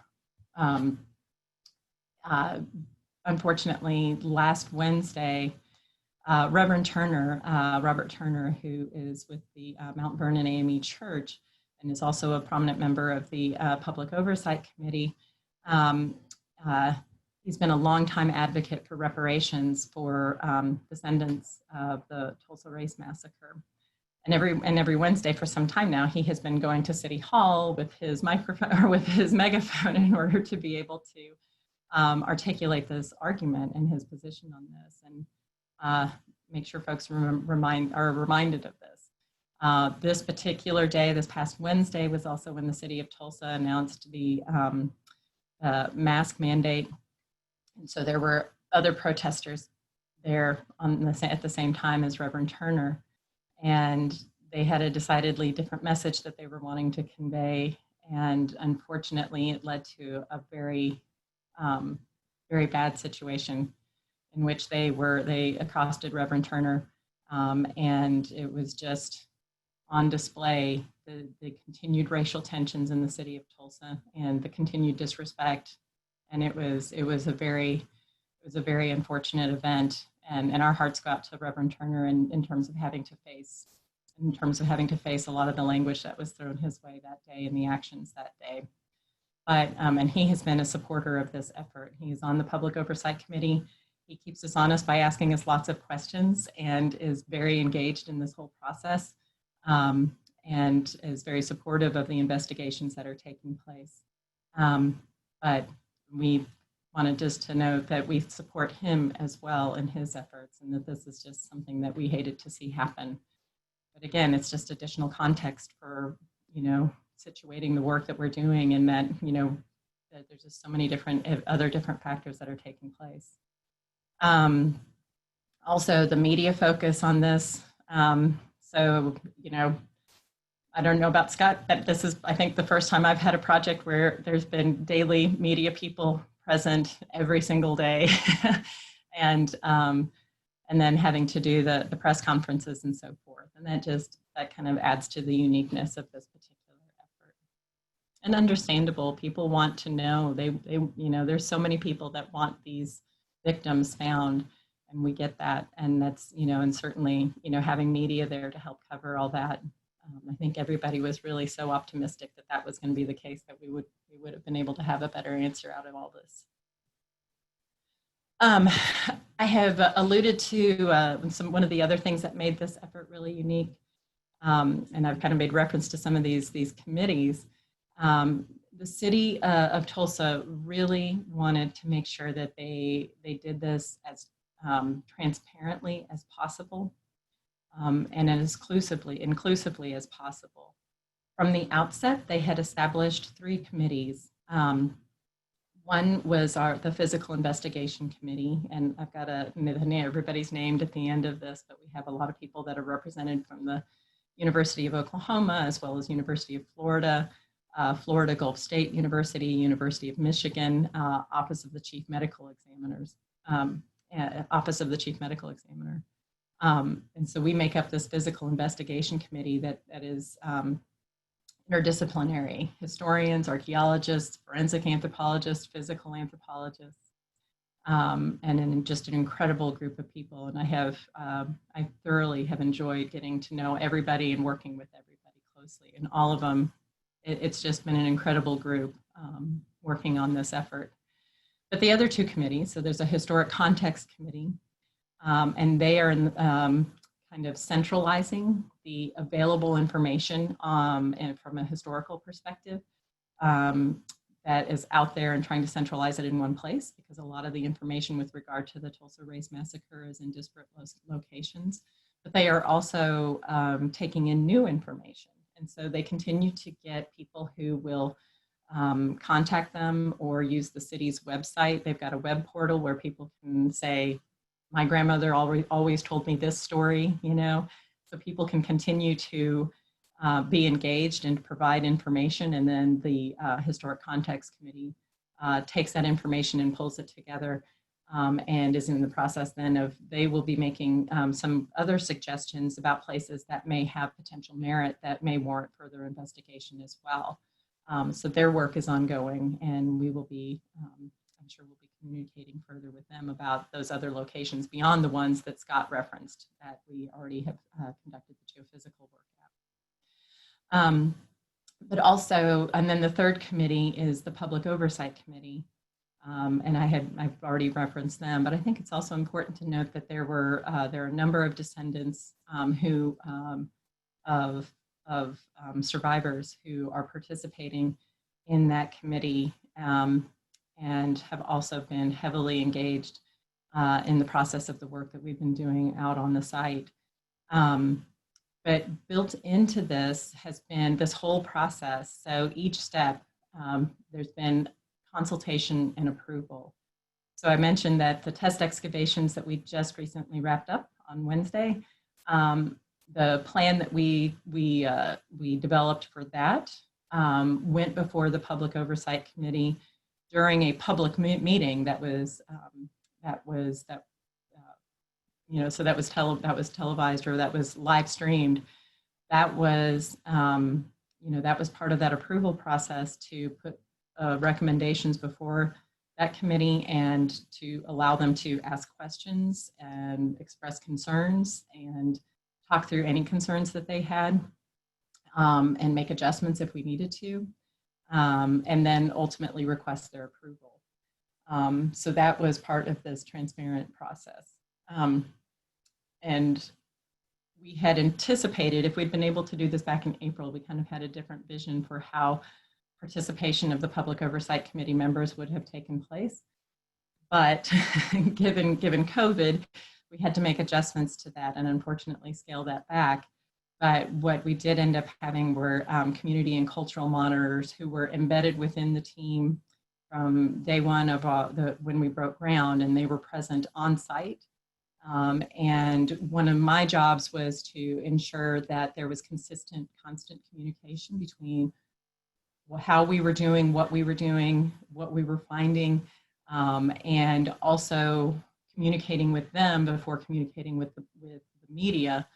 S3: Unfortunately, last Wednesday, Reverend Turner, Robert Turner, who is with the Mount Vernon AME Church and is also a prominent member of the Public Oversight Committee, he's been a longtime advocate for reparations for descendants of the Tulsa Race Massacre. And every Wednesday for some time now, he has been going to City Hall with his microphone or with his megaphone in order to be able to articulate this argument and his position on this, and make sure folks are reminded of this. This particular day, this past Wednesday, was also when the City of Tulsa announced the mask mandate. And so there were other protesters there at the same time as Reverend Turner. And they had a decidedly different message that they were wanting to convey. And unfortunately, it led to a very, very bad situation in which they accosted Reverend Turner. And it was just on display, the continued racial tensions in the city of Tulsa and the continued disrespect. And it was a very unfortunate event. And our hearts go out to Reverend Turner in terms of having to face a lot of the language that was thrown his way that day and the actions that day. But and he has been a supporter of this effort. He's on the Public Oversight Committee. He keeps us honest by asking us lots of questions and is very engaged in this whole process, and is very supportive of the investigations that are taking place. But we wanted just to note that we support him as well in his efforts, and that this is just something that we hated to see happen. But again, it's just additional context for, situating the work that we're doing, and that, that there's just so many other different factors that are taking place. Also, the media focus on this. So, I don't know about Scott, but this is, I think, the first time I've had a project where there's been daily media people present every single day, and then having to do the press conferences and so forth. And that kind of adds to the uniqueness of this particular effort. and understandable. People want to know. You know, there's so many people that want these victims found, and we get that. And that's, you know, and certainly, you know, having media there to help cover all that. I think everybody was really so optimistic that that was going to be the case, that we would have been able to have a better answer out of all this. I have alluded to one of the other things that made this effort really unique, and I've kind of made reference to some of these committees. The city of Tulsa really wanted to make sure that they did this as transparently as possible, and as inclusively as possible. From the outset, they had established 3 committees. One was the Physical Investigation Committee, and I've got everybody's named at the end of this, but we have a lot of people that are represented from the University of Oklahoma, as well as University of Florida, Florida Gulf State University, University of Michigan, Office of the Chief Medical Examiners, Office of the Chief Medical Examiner. And so we make up this Physical Investigation Committee that is interdisciplinary: historians, archaeologists, forensic anthropologists, physical anthropologists, and just an incredible group of people. And I thoroughly have enjoyed getting to know everybody and working with everybody closely. And all of them, it's just been an incredible group working on this effort. But the other 2 committees, so there's a Historic Context Committee, and they are kind of centralizing the available information and from a historical perspective that is out there, and trying to centralize it in one place, because a lot of the information with regard to the Tulsa Race Massacre is in disparate locations. But they are also taking in new information. And so they continue to get people who will contact them or use the city's website. They've got a web portal where people can say, my grandmother always told me this story, you know, so people can continue to be engaged and provide information. And then the Historic Context Committee takes that information and pulls it together, and is in the process then of, they will be making some other suggestions about places that may have potential merit that may warrant further investigation as well. So their work is ongoing, and we will be, I'm sure we'll be communicating further with them about those other locations beyond the ones that Scott referenced that we already have conducted the geophysical work at. But also, and then the 3rd committee is the Public Oversight Committee. And I've already referenced them, but I think it's also important to note that there are a number of descendants of survivors who are participating in that committee, and have also been heavily engaged in the process of the work that we've been doing out on the site. But built into this has been this whole process. So each step, there's been consultation and approval. So I mentioned that the test excavations that we just recently wrapped up on Wednesday, the plan that we developed for that went before the Public Oversight Committee during a public meeting that was you know, so that was televised, or that was live streamed. That was you know, that was part of that approval process, to put recommendations before that committee and to allow them to ask questions and express concerns and talk through any concerns that they had, and make adjustments if we needed to, and then ultimately request their approval. So that was part of this transparent process. And we had anticipated, if we'd been able to do this back in April, we kind of had a different vision for how participation of the Public Oversight Committee members would have taken place. But given COVID, we had to make adjustments to that and unfortunately scale that back. But what we did end up having were community and cultural monitors who were embedded within the team from day one of when we broke ground, and they were present on site. And one of my jobs was to ensure that there was constant communication between how we were doing, what we were finding, and also communicating with them before communicating with the media,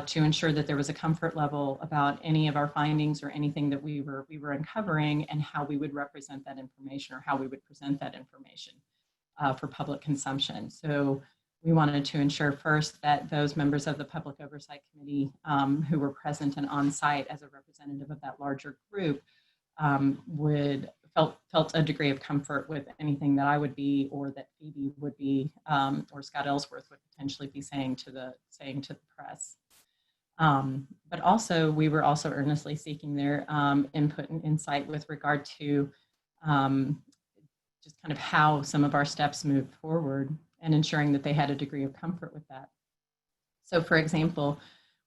S3: to ensure that there was a comfort level about any of our findings or anything that we were uncovering, and how we would represent that information or how we would present that information for public consumption. So we wanted to ensure first that those members of the Public Oversight Committee who were present and on site as a representative of that larger group felt a degree of comfort with anything that I would be, or that Phoebe would be, or Scott Ellsworth would potentially be saying to the press. But also, we were also earnestly seeking their input and insight with regard to just kind of how some of our steps moved forward, and ensuring that they had a degree of comfort with that. So for example,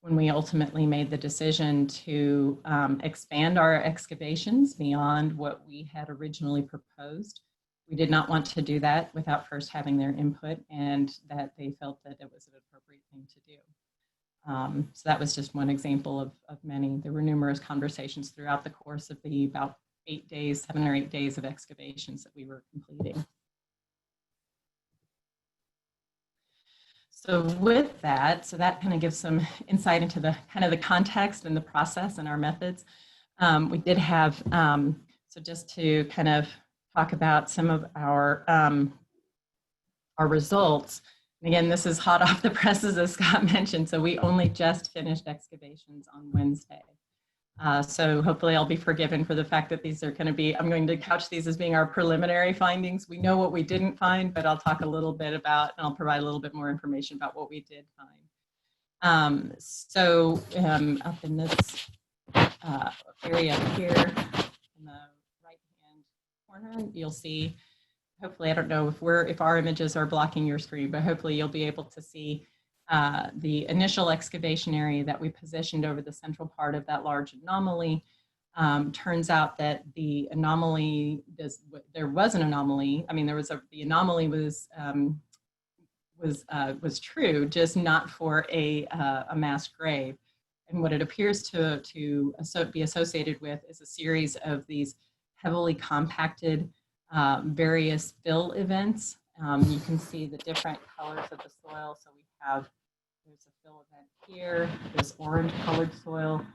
S3: when we ultimately made the decision to expand our excavations beyond what we had originally proposed, we did not want to do that without first having their input, and that they felt that it was an appropriate thing to do. So that was just one example of many. There were numerous conversations throughout the course of the about 7 or 8 days of excavations that we were completing. So with that, that kind of gives some insight into the kind of the context and the process and our methods. We did have, so just to kind of talk about some of our results. And again, this is hot off the presses, as Scott mentioned. So we only just finished excavations on Wednesday. So hopefully I'll be forgiven for the fact that these are going to be, I'm going to couch these as being our preliminary findings. We know what we didn't find, but I'll talk a little bit about, and I'll provide a little bit more information about what we did find. Up in this area here in the right-hand corner, you'll see, hopefully, I don't know if our images are blocking your screen, but hopefully you'll be able to see the initial excavation area that we positioned over the central part of that large anomaly. Turns out that the anomaly, there was an anomaly. I mean, the anomaly was true, just not for a mass grave. And what it appears to be associated with is a series of these heavily compacted various fill events. You can see the different colors of the soil. So there's a fill event here. This orange colored soil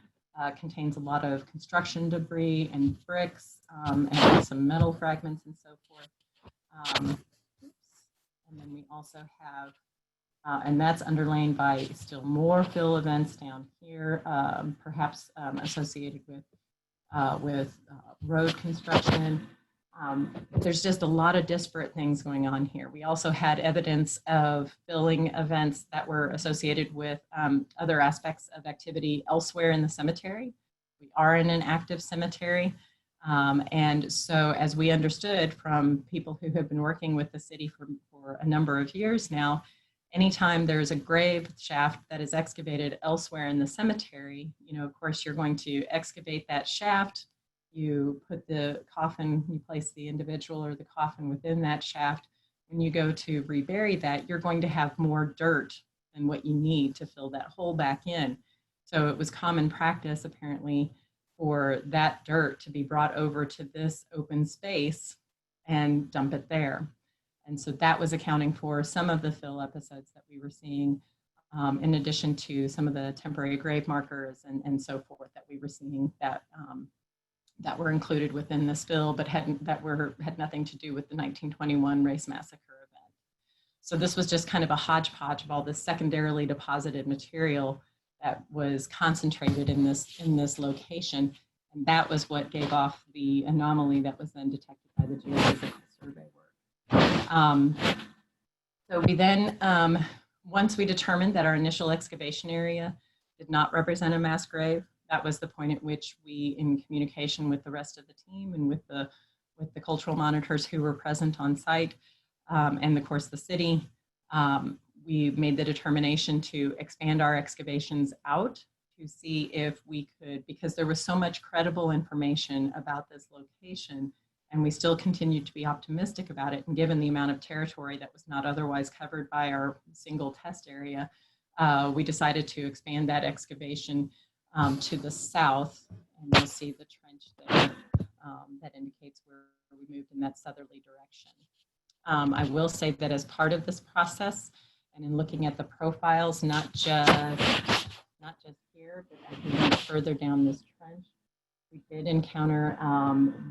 S3: contains a lot of construction debris and bricks and some metal fragments and so forth. And then we also have, and that's underlain by still more fill events down here, perhaps associated with road construction. There's just a lot of disparate things going on here. We also had evidence of filling events that were associated with other aspects of activity elsewhere in the cemetery. We are in an active cemetery. And so as we understood from people who have been working with the city for a number of years now, anytime there's a grave shaft that is excavated elsewhere in the cemetery, of course, you're going to excavate that shaft. You put the coffin, you place the individual or the coffin within that shaft. When you go to rebury that, you're going to have more dirt than what you need to fill that hole back in. So it was common practice, apparently, for that dirt to be brought over to this open space and dump it there. And so that was accounting for some of the fill episodes that we were seeing, in addition to some of the temporary grave markers and so forth that we were seeing that were included within this bill, but had nothing to do with the 1921 Race Massacre event. So this was just kind of a hodgepodge of all this secondarily deposited material that was concentrated in this location, and that was what gave off the anomaly that was then detected by the geophysical survey work. So we then, once we determined that our initial excavation area did not represent a mass grave, that was the point at which we, in communication with the rest of the team and with the cultural monitors who were present on site, and of course the city, we made the determination to expand our excavations out to see if we could, because there was so much credible information about this location, and we still continued to be optimistic about it. And given the amount of territory that was not otherwise covered by our single test area, we decided to expand that excavation to the south, and you'll see the trench there that indicates where we moved in that southerly direction. I will say that as part of this process, and in looking at the profiles, not just here, but as we went further down this trench, we did encounter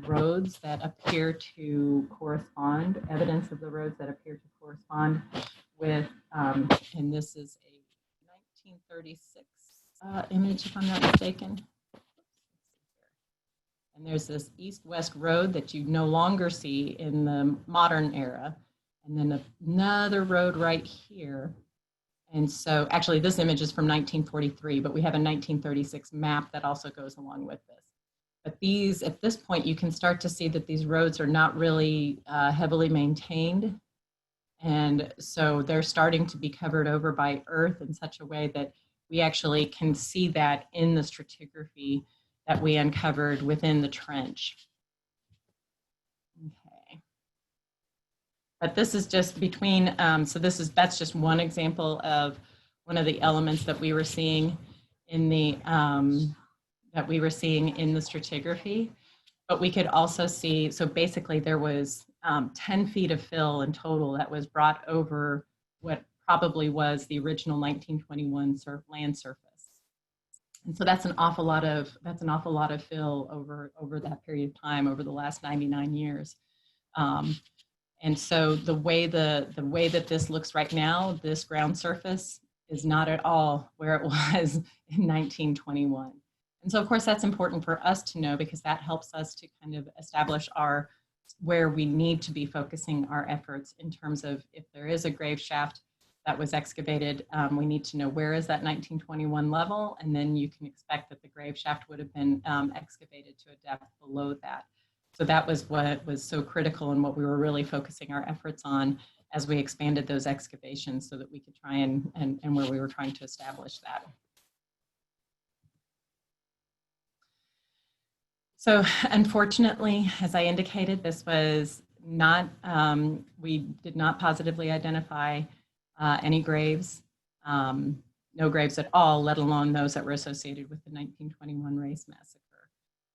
S3: roads that appear to correspond, evidence of the roads that appear to correspond with, and this is a 1936 image, if I'm not mistaken. And there's this east-west road that you no longer see in the modern era. And then another road right here. And so actually this image is from 1943, but we have a 1936 map that also goes along with this. But these, at this point, you can start to see that these roads are not really heavily maintained. And so they're starting to be covered over by earth in such a way that we actually can see that in the stratigraphy that we uncovered within the trench. Okay. But this is just between, so that's just one example of one of the elements that we were seeing in the, stratigraphy. But we could also see, so basically there was 10 feet of fill in total that was brought over what probably was the original 1921 land surface. And so that's an awful lot of fill over that period of time, over the last 99 years. And so the way that this looks right now, this ground surface is not at all where it was in 1921. And so of course that's important for us to know, because that helps us to kind of establish where we need to be focusing our efforts in terms of, if there is a grave shaft that was excavated, we need to know where is that 1921 level, and then you can expect that the grave shaft would have been excavated to a depth below that. So that was what was so critical and what we were really focusing our efforts on as we expanded those excavations, so that we could try and where we were trying to establish that. So unfortunately, as I indicated, this was not, we did not positively identify any graves, no graves at all, let alone those that were associated with the 1921 Race Massacre,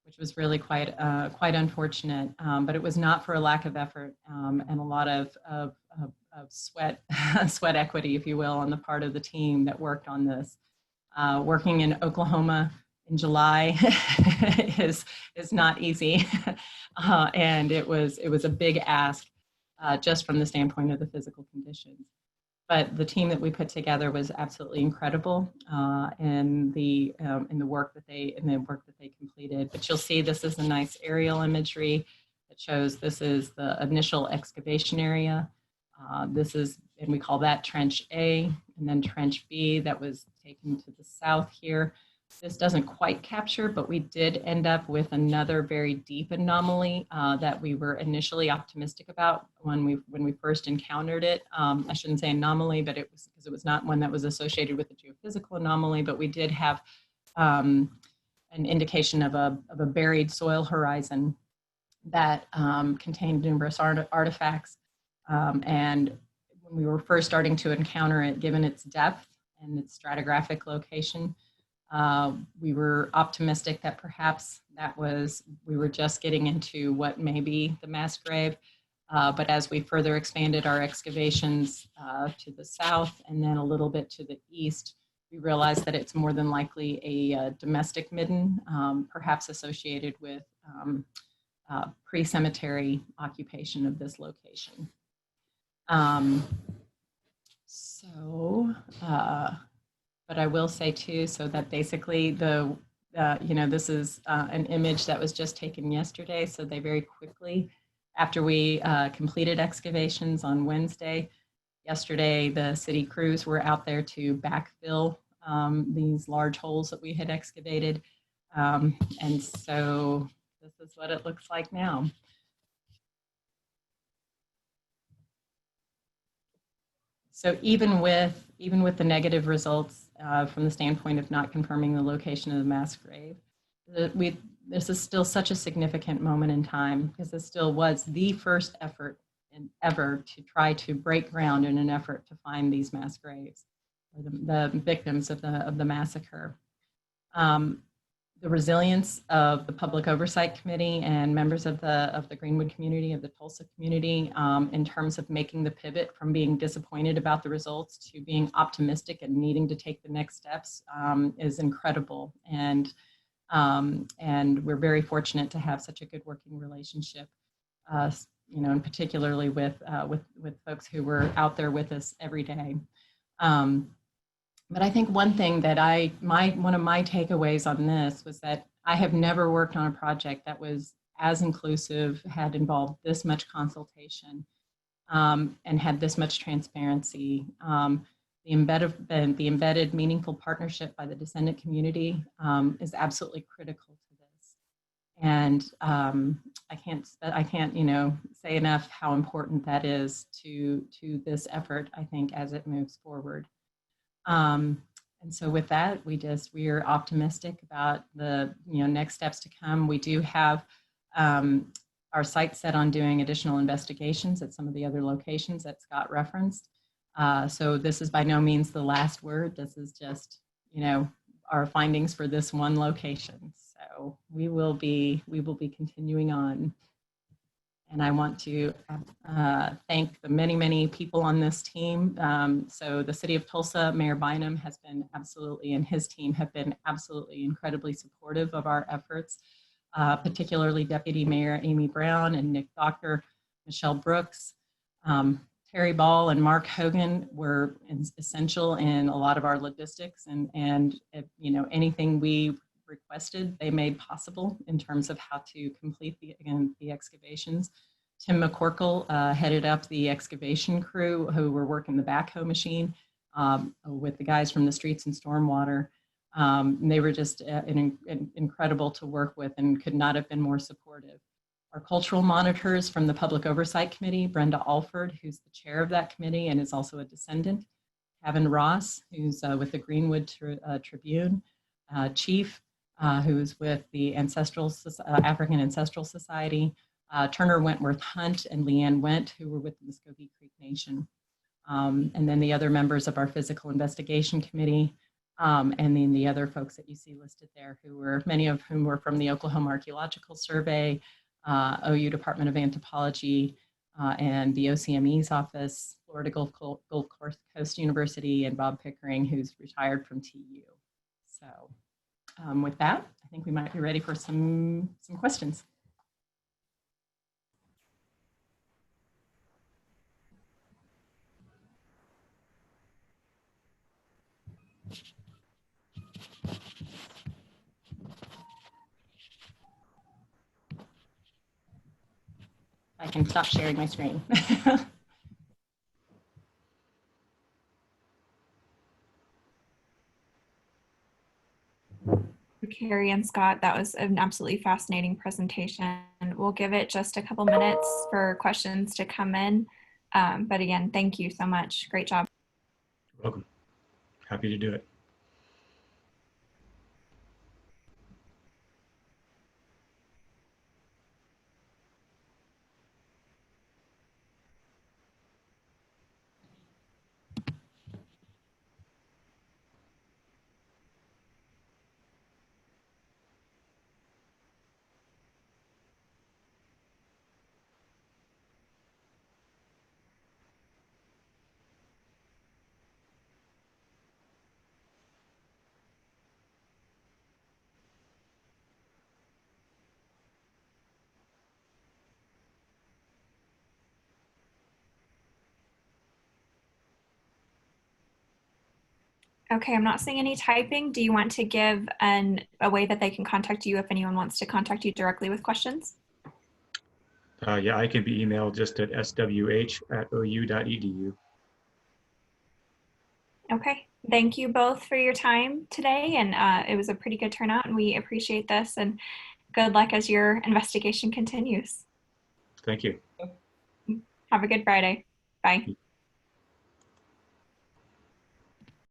S3: which was really quite unfortunate. But it was not for a lack of effort and a lot of sweat, sweat equity, if you will, on the part of the team that worked on this. Working in Oklahoma in July is not easy, and it was a big ask just from the standpoint of the physical conditions. But the team that we put together was absolutely incredible in the work that they completed. But you'll see this is a nice aerial imagery that shows this is the initial excavation area. This is, and we call that Trench A, and then Trench B that was taken to the south here. This doesn't quite capture, but we did end up with another very deep anomaly that we were initially optimistic about when we first encountered it. I shouldn't say anomaly, but it was because it was not one that was associated with a geophysical anomaly, but we did have an indication of a buried soil horizon that contained numerous artifacts. And when we were first starting to encounter it, given its depth and its stratigraphic location, we were optimistic that perhaps we were just getting into what may be the mass grave. But as we further expanded our excavations to the south and then a little bit to the east, we realized that it's more than likely a domestic midden, perhaps associated with pre-cemetery occupation of this location. But I will say too, so that basically this is an image that was just taken yesterday. So they very quickly, after we completed excavations on Wednesday, yesterday the city crews were out there to backfill these large holes that we had excavated. And so this is what it looks like now. So even with the negative results from the standpoint of not confirming the location of the mass grave, this is still such a significant moment in time, because this still was the first effort ever to try to break ground in an effort to find these mass graves, or the victims of the massacre. The the resilience of the Public Oversight Committee and members of the Greenwood community, of the Tulsa community, in terms of making the pivot from being disappointed about the results to being optimistic and needing to take the next steps is incredible. And we're very fortunate to have such a good working relationship, you know, and particularly with folks who were out there with us every day. But I think one thing that one of my takeaways on this was that I have never worked on a project that was as inclusive, had involved this much consultation, and had this much transparency. The embedded meaningful partnership by the descendant community is absolutely critical to this. And I can't, you know, say enough how important that is to this effort, I think, as it moves forward. And so with that, we are optimistic about the, you know, next steps to come. We do have our sights set on doing additional investigations at some of the other locations that Scott referenced. So this is by no means the last word. This is just, you know, our findings for this one location. So we will be continuing on. And I want to thank the many, many people on this team. So the City of Tulsa, Mayor Bynum has been absolutely, and his team have been absolutely incredibly supportive of our efforts, particularly Deputy Mayor Amy Brown and Nick Doctor, Michelle Brooks. Terry Ball and Mark Hogan were essential in a lot of our logistics, and if, you know, anything we requested, they made possible in terms of how to complete the excavations. Tim McCorkle headed up the excavation crew who were working the backhoe machine with the guys from the streets and stormwater. They were just incredible to work with and could not have been more supportive. Our cultural monitors from the Public Oversight Committee, Brenda Alford, who's the chair of that committee and is also a descendant, Kevin Ross, who's with the Greenwood Tribune, Chief, who's with the African Ancestral Society, Turner Wentworth Hunt and Leanne Went, who were with the Muskogee Creek Nation. And then the other members of our Physical Investigation Committee, and then the other folks that you see listed there, many of whom were from the Oklahoma Archeological Survey, OU Department of Anthropology, and the OCME's office, Florida Gulf Coast University, and Bob Pickering, who's retired from TU. So with that, I think we might be ready for some questions. I can stop sharing my screen.
S4: Kary and Scott, that was an absolutely fascinating presentation. We'll give it just a couple minutes for questions to come in. But again, thank you so much. Great job.
S2: You're welcome. Happy to do it.
S4: Okay, I'm not seeing any typing. Do you want to give a way that they can contact you if anyone wants to contact you directly with questions?
S2: Yeah, I can be emailed just at swh@ou.edu.
S4: Okay, thank you both for your time today. And it was a pretty good turnout, and we appreciate this. And good luck as your investigation continues.
S2: Thank you.
S4: Have a good Friday. Bye.